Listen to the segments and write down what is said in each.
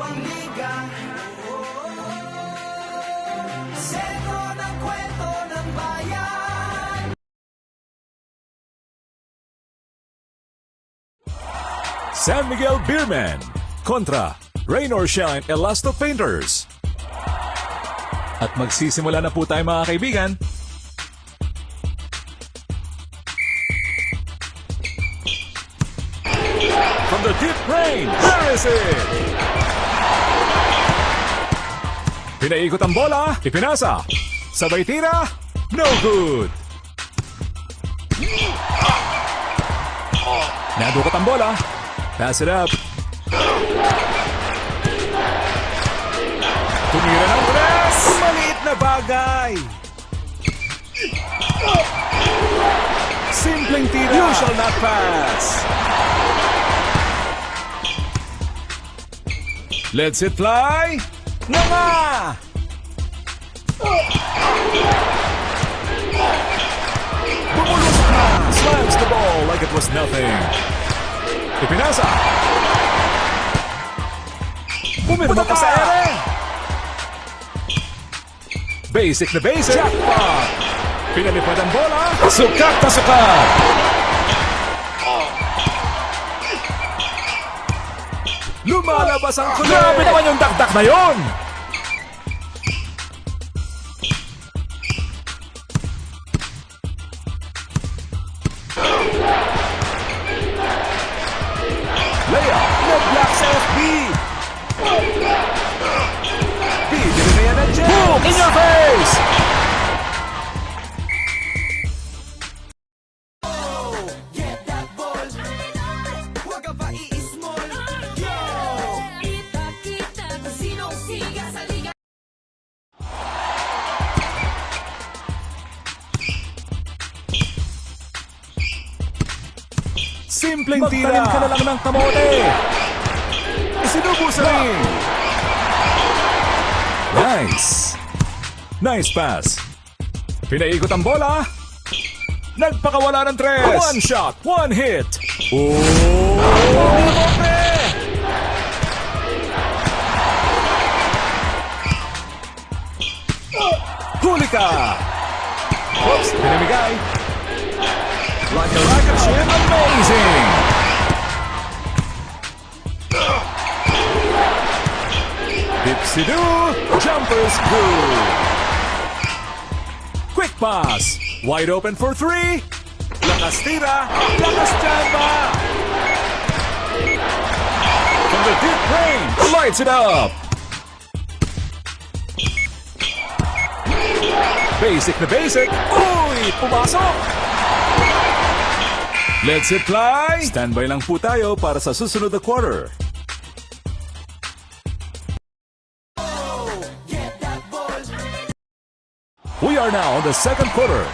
ang liga. Sentro ng kwento ng bayan. San Miguel Beermen kontra Rain or Shine Elasto Painters. At magsisimula na po tayo mga kaibigan. From the deep range, there is it! Pinaikot ang bola, ipinasa. Sabay tira, no good. Nadukot ang bola, pass it up. Tumira ng tres! Maliit na bagay! Simpleng tira! You shall not pass! Let's it fly! Nga! Bumulusok na! Slams the ball like it was nothing. Ipinasa! Pumirma pa sa ere! Basic na basic! Jackpot! Pinalipad ang bola! Sukat na sukat! Lumalabas ang kulit! Grabe naman yung dakdak na yon! Layup! No-block sa FB! Bibili na yan ang Jets! Boom! In your face! Get that ball. Huwag ka pa i-small. Yo! Kita-kita kung sinong siga sa liga. Simpleng tira! Magtanim ka na lang ng kamote! Isinubo sa ring! Nice! Nice pass! Pinaikot ang bola! Nagpakawala ng tres! One shot! One hit! Oh! Huli ka! Oops! Pinamigay! Like a rocket ship, amazing! Dipsy-doo, jumper's good! Quick pass, wide open for three! Lakas tira, lakas jamba! From the deep range, lights it up! Basic na basic, uy, pumasok! Let's it fly! Standby lang po tayo para sa susunod na quarter. We are now on the second quarter.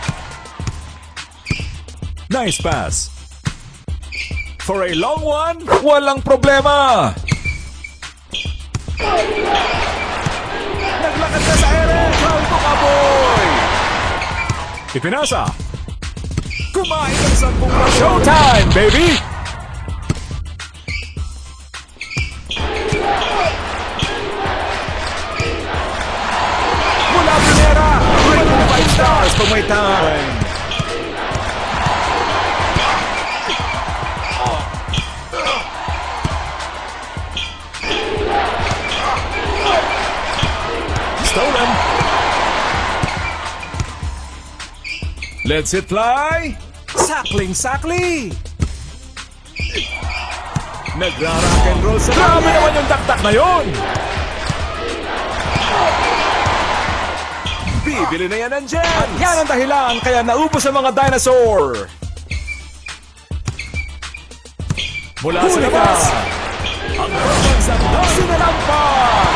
Nice pass. For a long one, walang problema. Naglakad ka sa ere. Kalto ka, boy. Ipinasa. Kumain ng 10 na showtime, baby! Mula Pinera, rate ng 5 stars kung may time. Stolen. Let's it fly. Sakling-sakli! Nagra-rock and roll sa grabe naman yung dakdak na yun! Bibili na yan ng Jets! At yan ang dahilan kaya naubos ang mga dinosaur! Mula sa labas! Ang pagbansang sinalampak!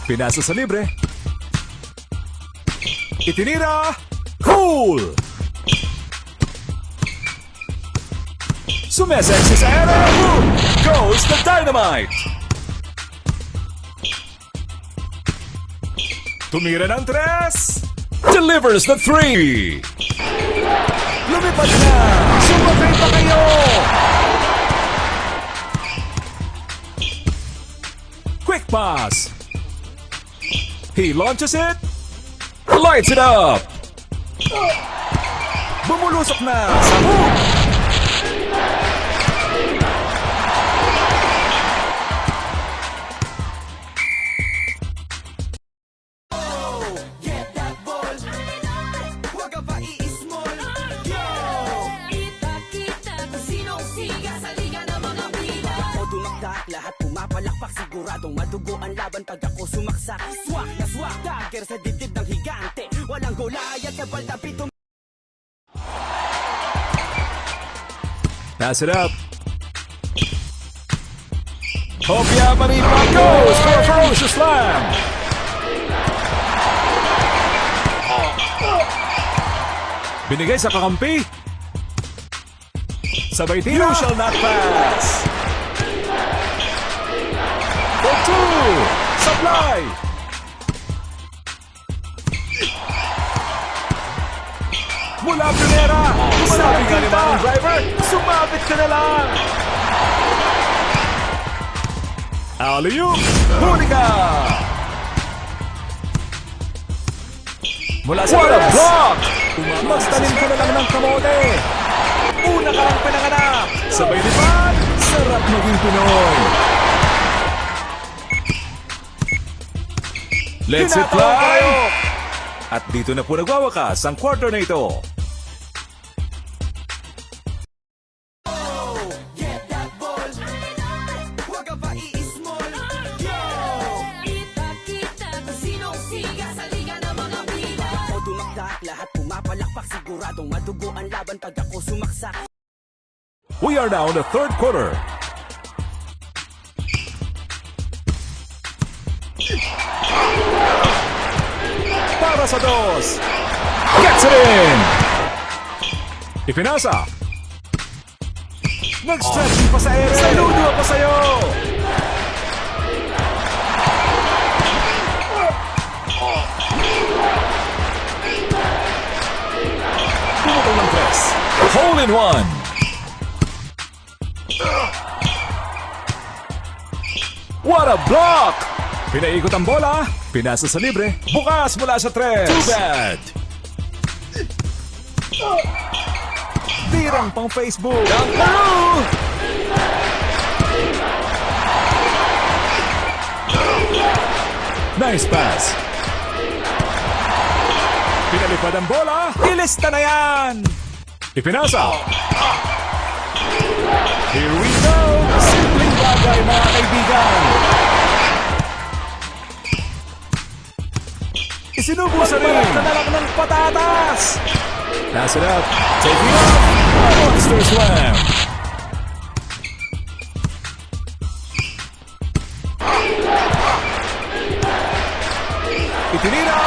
Pinasa sa libre. Itinira! Cool! Sumesexy sa ere! Boom! Goes the dynamite! Tumira ng tres! Delivers the three! Lumipad na! Sumakay pa kayo! He launches it. Lights it up. Bumulusok na sa hook. Get that ball. Huwag ka pa i-small. Yo! Kita-kita kung sinong siga sa liga ng mga bida. Ako dumakdak, lahat pumapalakpak. Siguradong madugo ang laban pag ako sumaksak. Swak na swak, dagger sa dibdib ng higante. Walang Goliath sa baldapi Pass it up. Hopia Maripa goes for a ferocious slam. Binigay sa kakampi. Sabay tira. You shall not pass. For two. Supply. Mula primera. Sabi ka naman ng driver, sumabit ka na lang. Alley-oop. Huli ka. Mula sa what a block. Magtanim ka na lang ng kamote. Una ka lang pinanganak. Sabay lipan. Sarap maging Pinoy. Let's it fly. At dito na po nagwawakas ang quarter na ito. Get that ball. Huwag ka pa i-small. Yo! Kita-kita kung sinong siga sa liga ng mga bida. Ako dumakdak, lahat pumapalakpak. Siguradong madugo ang laban pag ako sumaksak. We are now in the third quarter. Para sa dos. Gets it in. Ipinasa. Nag-stretching pa sa ere. Saludo ako sa'yo. Pumutol ng press. Hole in one. What a block! Pinaikot ang bola, pinasa sa libre, bukas mula sa tres. Too bad! Tirang pang Facebook. Dunkaroo! Nice pass. Pinalipad ang bola, ilista na yan! Ipinasa. Here we go! Simpleng bagay mga kaibigan. Isinubo sa rin. Magbalat ka na lang ng patatas. Pass it up. Taking off. Monster slam. Itinira.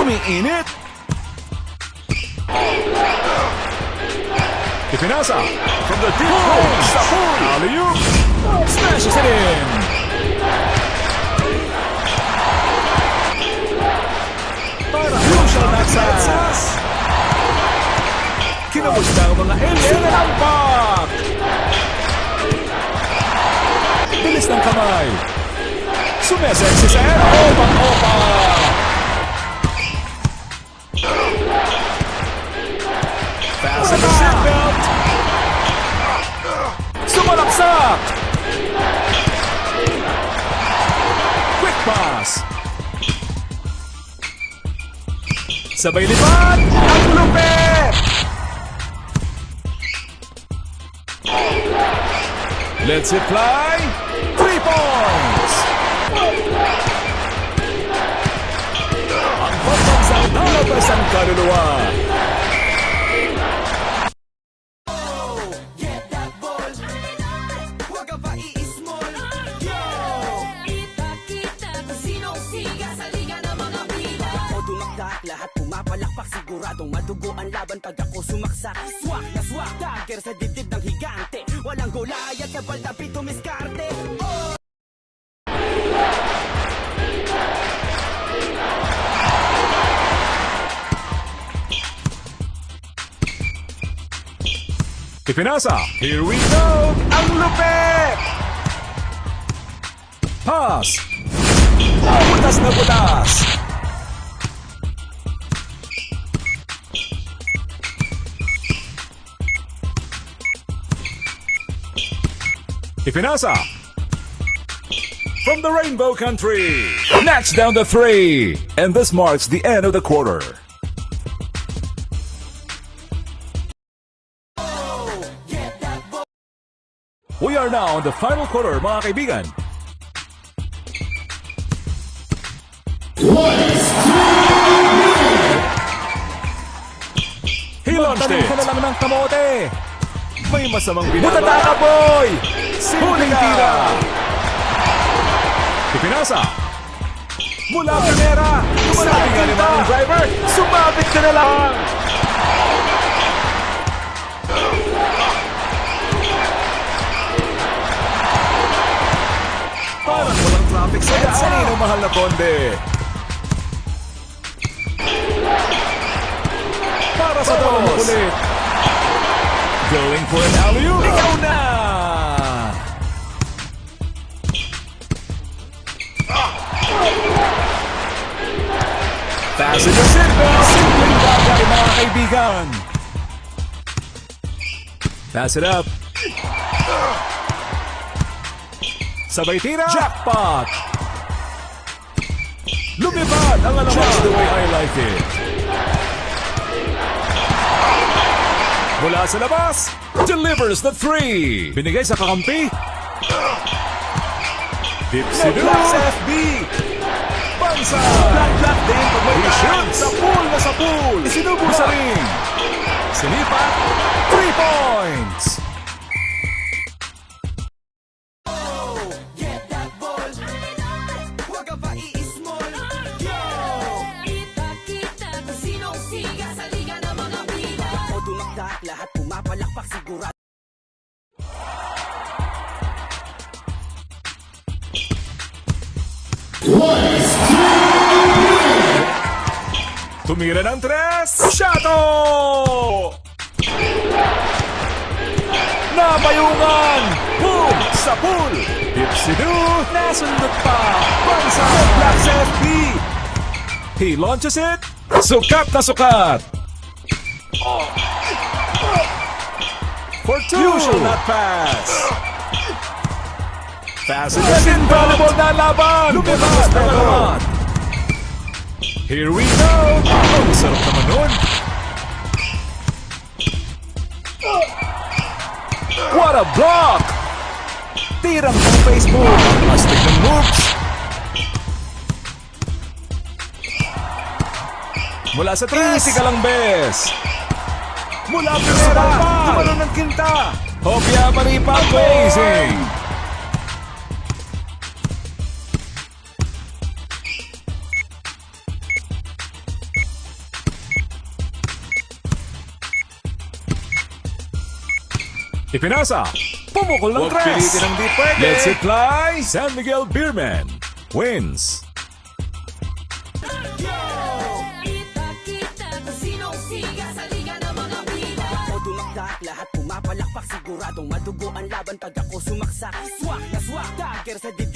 Umiinit. Ipinasa. From the deep range. Sa pool. Alley-oop. Smashes it in. Para you shall not pass. Kinamusta ang mga alien na lampak. Bilis ng kamay. Sumesexy sa air. Opa-opa. Fasten the seatbelt. Sumalaksak. Quick pass. Sabay lipat. Ang lupit. Let's it fly. 3 points. Ang pagbansang lalabas ang kaluluwa. Get that ball. Huwag ka pa i-small. Yo! Kita-kita kung sinong siga sa liga ng mga bida. Ako dumakdak, lahat pumapalakpak. Siguradong madugo ang laban pag ako sumaksak. Swak na swak, dagger sa dibdib ng higante. Walang Goliath sa baldapi tumiskarte. Oh! Ipinasa. Here we go. Ang lupit. Pass. Butas na butas. Ipinasa. From the Rainbow Country. Knocks down the 3. And this marks the end of the quarter. We are now in the final quarter, mga kaibigan. He launched it. Ka na lang ng kamote. May masamang binaba. Butata ka, boy! Huling tira. Ipinasa. Mula primera. Sabi nga naman ang driver, sumabit ka na lang. Parang walang traffic sa daan. Kanino mahal na konde? Para sa dalawang ulit. Going for an alley-oop. Ikaw na! Fasten your seatbelt! Simpleng bagay, mga kaibigan. Pass it up. Sabay tira. Jackpot! Lumipad ang alaman. Just the way I like it. Mula sa labas, delivers the 3. Binigay sa kakampi. Dipsy-doo. Black sa FB. Bansa. Black din pag may shoot. Sa pool na sa pool. Isinubo sa ring. Sinipa. 3 points. Get that ball. Huwag ka pa i-small. Yo! Ipakita kung sinong siga sa liga ng mga bida. O dumakdak, lahat pumapalakpak sigurado. Tumira ng 3. Shato! Napayungan! Boom! Sa pool! Dipsy-doo! Nasundot pa! Bansa! Black sa FB! He launches it! Sukat na sukat! For 2! You shall not pass! Fast and invaluable na laban! Lumabas na laban! Here we go! Ang sarap naman nun! What a block! Tirang pang Facebook! Astig ng moves! Mula sa 3, easy ka lang, bes! Mula primera! Tumalon ng kinta! Hopya Maripa! Amazing! Ipinasa. Pumukol ng 3. Pilitin ang di pwede. Let's it fly. San Miguel Beermen wins. Ipakita kung sinong siga sa liga ng mga bida. O dumakdak, lahat pumapalakpak siguradong madugo ang laban pag ako sumaksak. Swak na swak, dagger sa dibdib